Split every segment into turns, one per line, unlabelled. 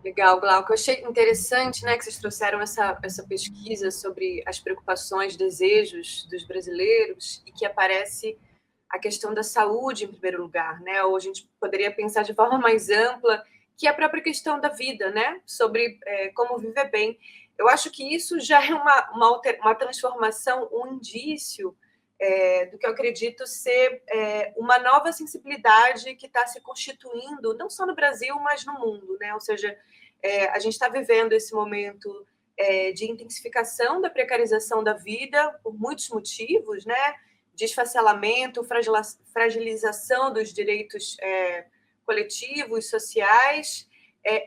Legal, Glauco. Eu achei interessante, né, que vocês trouxeram essa pesquisa sobre as preocupações, desejos dos brasileiros e que aparece a questão da saúde em primeiro lugar, né? Ou a gente poderia pensar de forma mais ampla, que é a própria questão da vida, né? Sobre como viver bem. Eu acho que isso já é uma transformação, um indício do que eu acredito ser uma nova sensibilidade que está se constituindo, não só no Brasil, mas no mundo, né? Ou seja, a gente está vivendo esse momento de intensificação da precarização da vida por muitos motivos, né? Desfacelamento, fragilização dos direitos coletivos, sociais,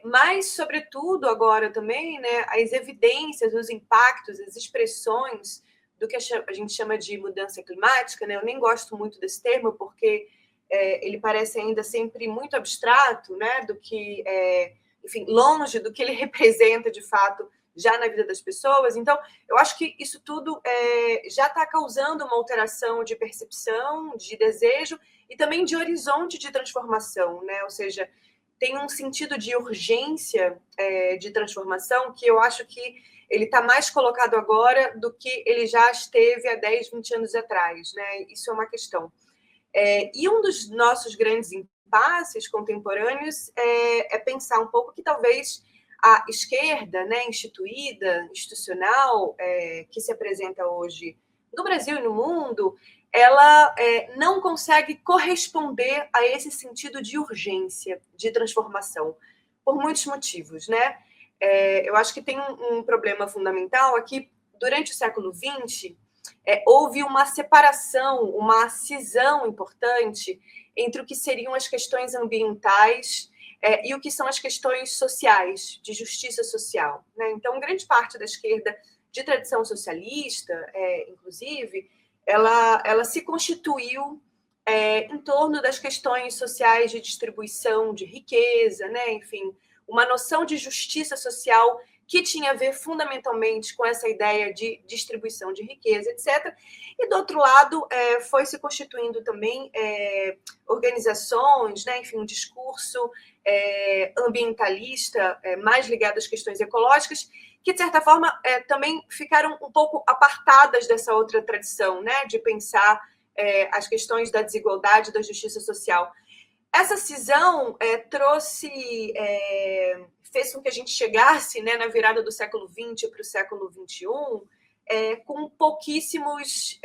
mas, sobretudo, agora também, né, as evidências, os impactos, as expressões do que a gente chama de mudança climática, né? Eu nem gosto muito desse termo, porque ele parece ainda sempre muito abstrato, né? Do que, enfim, longe do que ele representa, de fato, já na vida das pessoas. Então, eu acho que isso tudo já está causando uma alteração de percepção, de desejo e também de horizonte de transformação, né? Ou seja, tem um sentido de urgência de transformação que eu acho que ele está mais colocado agora do que ele já esteve há 10, 20 anos atrás, né? Isso é uma questão. E um dos nossos grandes impasses contemporâneos é pensar um pouco que talvez a esquerda, né, institucional, que se apresenta hoje no Brasil e no mundo, ela não consegue corresponder a esse sentido de urgência, de transformação, por muitos motivos, né? Eu acho que tem um problema fundamental aqui. Durante o século XX, houve uma separação, uma cisão importante entre o que seriam as questões ambientais e o que são as questões sociais, de justiça social, né? Então, grande parte da esquerda de tradição socialista, inclusive, ela se constituiu em torno das questões sociais de distribuição de riqueza, né? Enfim, uma noção de justiça social que tinha a ver fundamentalmente com essa ideia de distribuição de riqueza, etc. E, do outro lado, foi se constituindo também organizações, né? Enfim, um discurso ambientalista mais ligado às questões ecológicas, que, de certa forma, também ficaram um pouco apartadas dessa outra tradição, né? De pensar as questões da desigualdade e da justiça social. Essa cisão fez com que a gente chegasse, né, na virada do século XX para o século XXI com pouquíssimos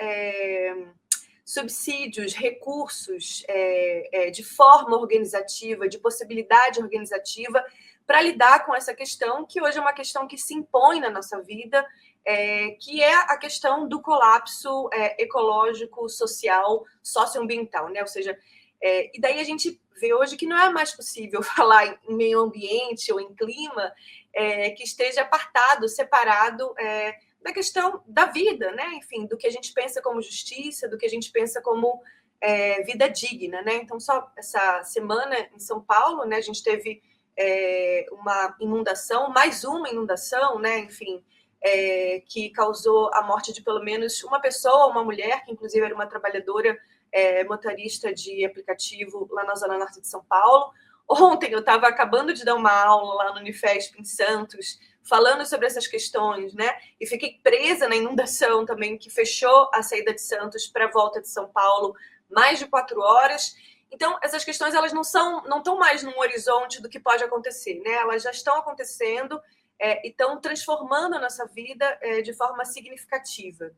subsídios, recursos de forma organizativa, de possibilidade organizativa para lidar com essa questão, que hoje é uma questão que se impõe na nossa vida, que é a questão do colapso ecológico, social, socioambiental, né? Ou seja, e daí a gente vê hoje que não é mais possível falar em meio ambiente ou em clima que esteja apartado, separado da questão da vida, né? Enfim, do que a gente pensa como justiça, do que a gente pensa como vida digna, né? Então, só essa semana em São Paulo, né, a gente teve uma inundação, mais uma inundação, né? Enfim, que causou a morte de pelo menos uma pessoa, uma mulher, que inclusive era uma trabalhadora motorista de aplicativo lá na Zona Norte de São Paulo. Ontem eu estava acabando de dar uma aula lá no Unifesp, em Santos, falando sobre essas questões, né? E fiquei presa na inundação também, que fechou a saída de Santos para a volta de São Paulo mais de 4 horas. Então, essas questões elas não estão mais num horizonte do que pode acontecer, né? Elas já estão acontecendo e estão transformando a nossa vida de forma significativa.